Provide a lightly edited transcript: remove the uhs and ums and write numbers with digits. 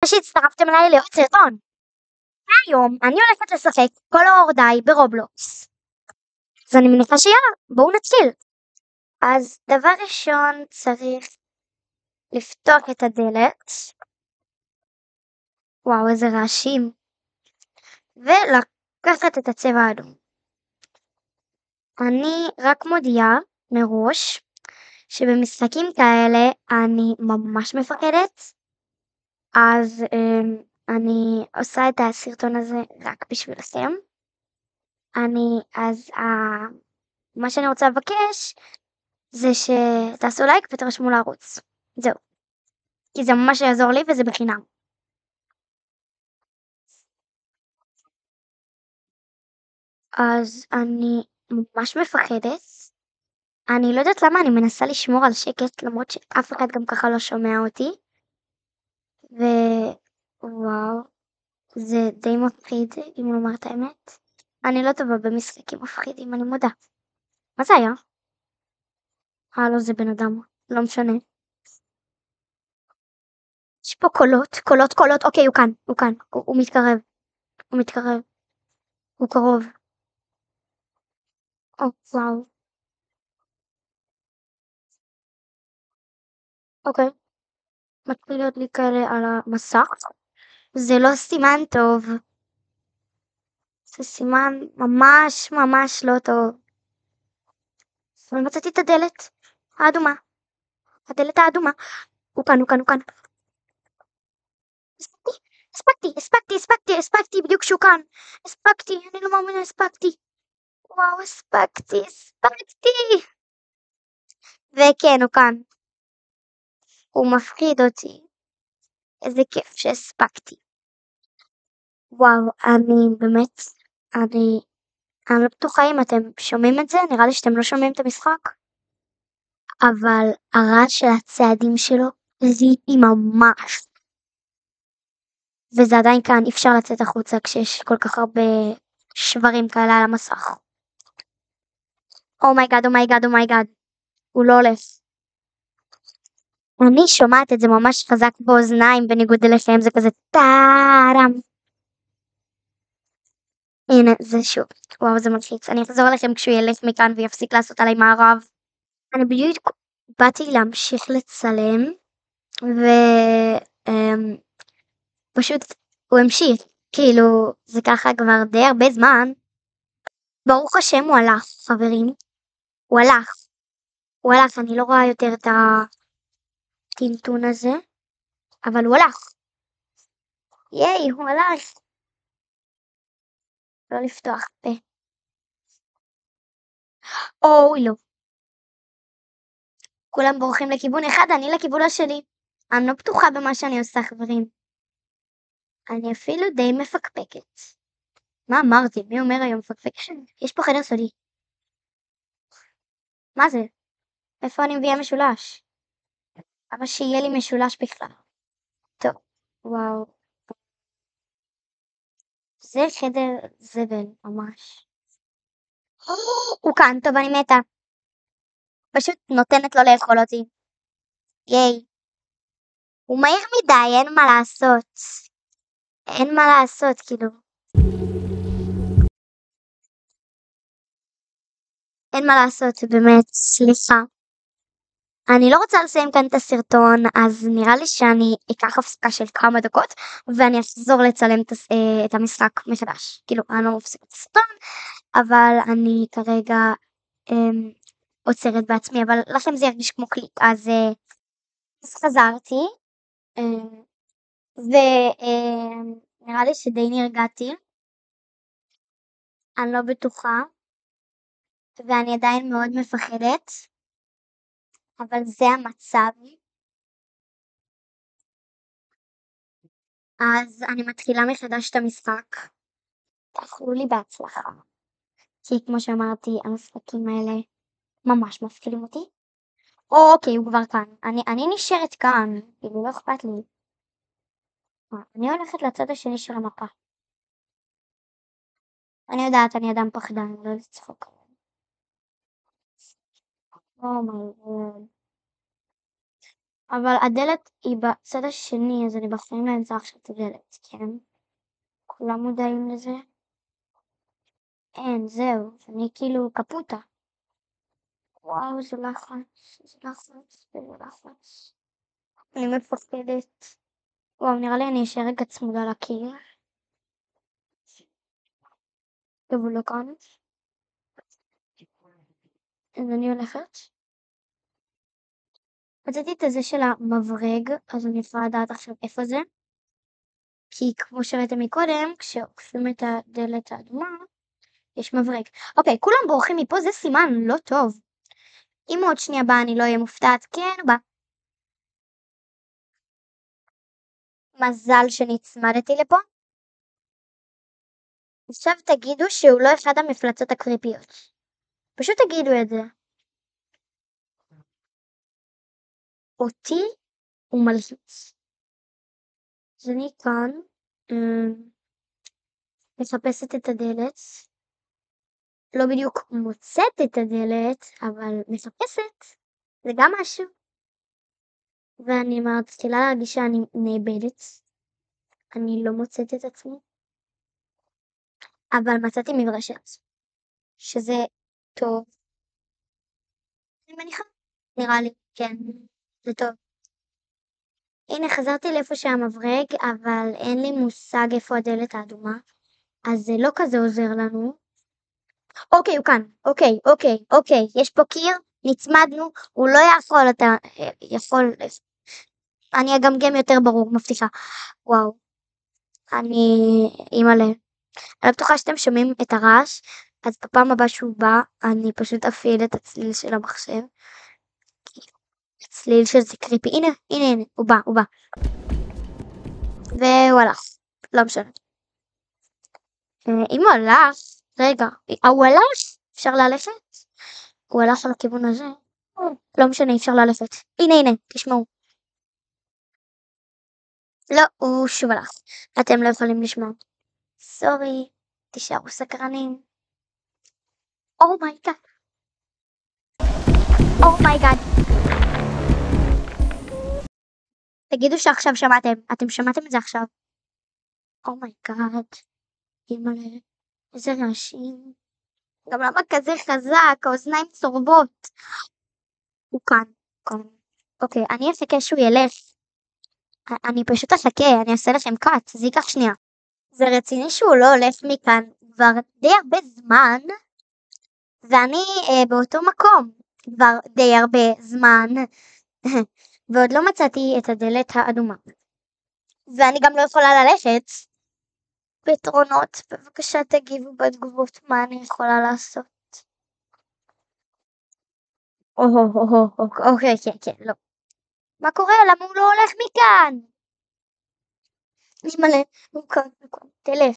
שהצטרפתם אליי לעוד סרטון. והיום אני הולכת לשחק כל ההורדיי ברובלוקס. אז אני מניחה שיאללה, בואו נתחיל. אז דבר ראשון צריך לפתוח את הדלת. וואו, איזה רעשים. ולקחת את הצבע האדום. אני רק מודיעה מראש שבמשחקים כאלה אני ממש מפחדת. אז אני עושה את הסרטון הזה רק בשבילכם. מה שאני רוצה לבקש זה שתעשו לייק ותרשמו לערוץ. זהו. כי זה ממש יעזור לי וזה בחינם. אז אני ממש מפחדת. אני לא יודעת למה אני מנסה לשמור על שקט למרות שאף אחד גם ככה לא שומע אותי. וואו, זה די מפחיד אם לומר את האמת. אני לא טובה במשחקים מפחידים, אני מודה. מה זה היה? לא, זה בן אדם, לא משנה. יש פה קולות, אוקיי, הוא כאן, הוא מתקרב, הוא קרוב. וואו. אוקיי. מתחיל להיות לי כאלה על המסך. זה לא סימן טוב. זה סימן ממש ממש לא טוב. אבל מצאתי את הדלת האדומה. הדלת האדומה. הוא כאן. הספקתי, בדיוק שהוא כאן. הספקתי, אני לא מאמינה, הספקתי. וואו, הספקתי. וכן, הוא כאן. הוא מפחיד אותי. איזה כיף שהספקתי. וואו, אני לא בטוחה אם אתם שומעים את זה, נראה לי שאתם לא שומעים את המשחק. אבל הרעש של הצעדים שלו זיהיתי ממש. וזה עדיין כאן, אי אפשר לצאת החוצה כשיש כל כך הרבה שברים כאלה על המסך. אומייגאד, הוא לא הולך. אני שומעת את זה ממש חזק באוזניים, בניגוד אליכם, זה כזה טארם. הנה, זה שוב. וואו, זה מלחיץ. אני אחזור אליכם כשהוא ילך מכאן ויפסיק לעשות עליי מערב. אני בדיוק באתי להמשיך לצלם, פשוט הוא המשיך, כאילו זה ככה כבר די הרבה זמן. ברוך השם הוא הלך, חברים. הוא הלך, אני לא רואה יותר את הטינטון הזה, אבל הוא הלך. ייי, הוא הלך. לא לפתוח פה. אוי לא. כולם בורחים לכיוון אחד, אני לכיוון השני. אני לא בטוחה במה שאני עושה, חברים. אני אפילו די מפקפקת. מה אמרתי? מי אומר היום מפקפקת? יש פה חדר סודי. מה זה? איפה אני מביאה משולש? אבל שיהיה לי משולש בכלל. טוב, וואו. זה חדר זבל, ממש. הוא כאן, טוב, אני מתה. פשוט נותנת לו לאכול אותי. ייי. הוא מהיר מדי, אין מה לעשות. כאילו. אין מה לעשות, באמת, סליחה. אני לא רוצה לסיים כאן את הסרטון, אז נראה לי שאני אקח הפסקה של כמה דקות, ואני אחזור לצלם את המשחק מחדש. כאילו, אני לא מפסיקה את הסרטון, אבל אני כרגע עוצרת בעצמי, אבל לכם זה ירגיש כמו קליפ. אז חזרתי, ונראה לי שדי נרגעתי. אני לא בטוחה, ואני עדיין מאוד מפחדת, אבל זה המצב. אז אני מתחילה מחדש את המשחק. תאכלו לי בהצלחה. כי כמו שאמרתי, המשחקים האלה ממש מפחידים אותי. אוקיי, הוא כבר כאן. אני נשארת כאן, כאילו לא אכפת לי. אני הולכת לצד השני של המפה. אני יודעת, אני אדם פחדן, לא לצחוק. אומייגאד. אבל הדלת היא בצד השני, אז אני בחיים לא אמצא עכשיו את הדלת, כן? כולם מודעים לזה? אין, זהו, אני כאילו קפוטה. וואו, זה לחץ, זה לחץ, זה לחץ. אני מפחדת. וואו, נראה לי אני אשאר רגע צמודה לקיר. טוב, הוא לא כאן. אז אני הולכת. מצאתי את הזה של המברג, אז אני יכולה לדעת עכשיו איפה זה. כי כמו שראיתם מקודם, כשעוקפים את הדלת האדומה, יש מברג. אוקיי, כולם בורחים מפה, זה סימן לא טוב. אם עוד שנייה באה אני לא אהיה מופתעת, כן, בא. מזל שנצמדתי לפה. עכשיו תגידו שהוא לא אחד המפלצות הקריפיות. פשוט תגידו את זה. אותי הוא מלחיץ. אז אני כאן, מחפשת את הדלת. לא בדיוק מוצאת את הדלת, אבל מחפשת. זה גם משהו. ואני מתחילה להרגיש שאני נאבדת. אני לא מוצאת את עצמי. אבל מצאתי מברשת. שזה טוב. אני מניחה. נראה לי, כן. זה טוב. הנה, חזרתי לאיפה שהמברג, אבל אין לי מושג איפה הדלת האדומה. אז זה לא כזה עוזר לנו. אוקיי, הוא כאן. אוקיי. יש פה קיר, נצמדנו, הוא לא יכול, אתה יכול... אני אגמגם יותר ברור, מבטיחה. וואו. אני... אימא'לה. אני לא בטוחה שאתם שומעים את הרעש, אז בפעם הבאה שהוא בא, אני פשוט אפעיל את הצליל של המחשב. צליל שזה קריפי. הנה, הוא בא. והוא הלך. לא משנה. אם הוא הלך, רגע, הוא הלך? אפשר ללכת? הוא הלך על הכיוון הזה? לא משנה, אפשר ללכת. הנה, תשמעו. לא, הוא שוב הלך. אתם לא יכולים לשמוע. סורי, תישארו סקרנים. אומייגאד. תגידו שעכשיו שמעתם. אתם שמעתם את זה עכשיו? אומייגאד. אימא'לה. איזה רעשים. גם למה כזה חזק? האוזניים צורבות. הוא כאן. אוקיי, אני אחכה שהוא ילך. אני פשוט אחכה, אני אעשה לכם קאט, זה ייקח שנייה. זה רציני שהוא לא הולך מכאן כבר די הרבה זמן, ואני באותו מקום כבר די הרבה זמן, ועוד לא מצאתי את הדלת האדומה. ואני גם לא יכולה ללכת. פתרונות, בבקשה תגיבו בתגובות מה אני יכולה לעשות. אוקיי, כן, לא. מה קורה? למה הוא לא הולך מכאן? אימא'לה, הוא כאן, תלך.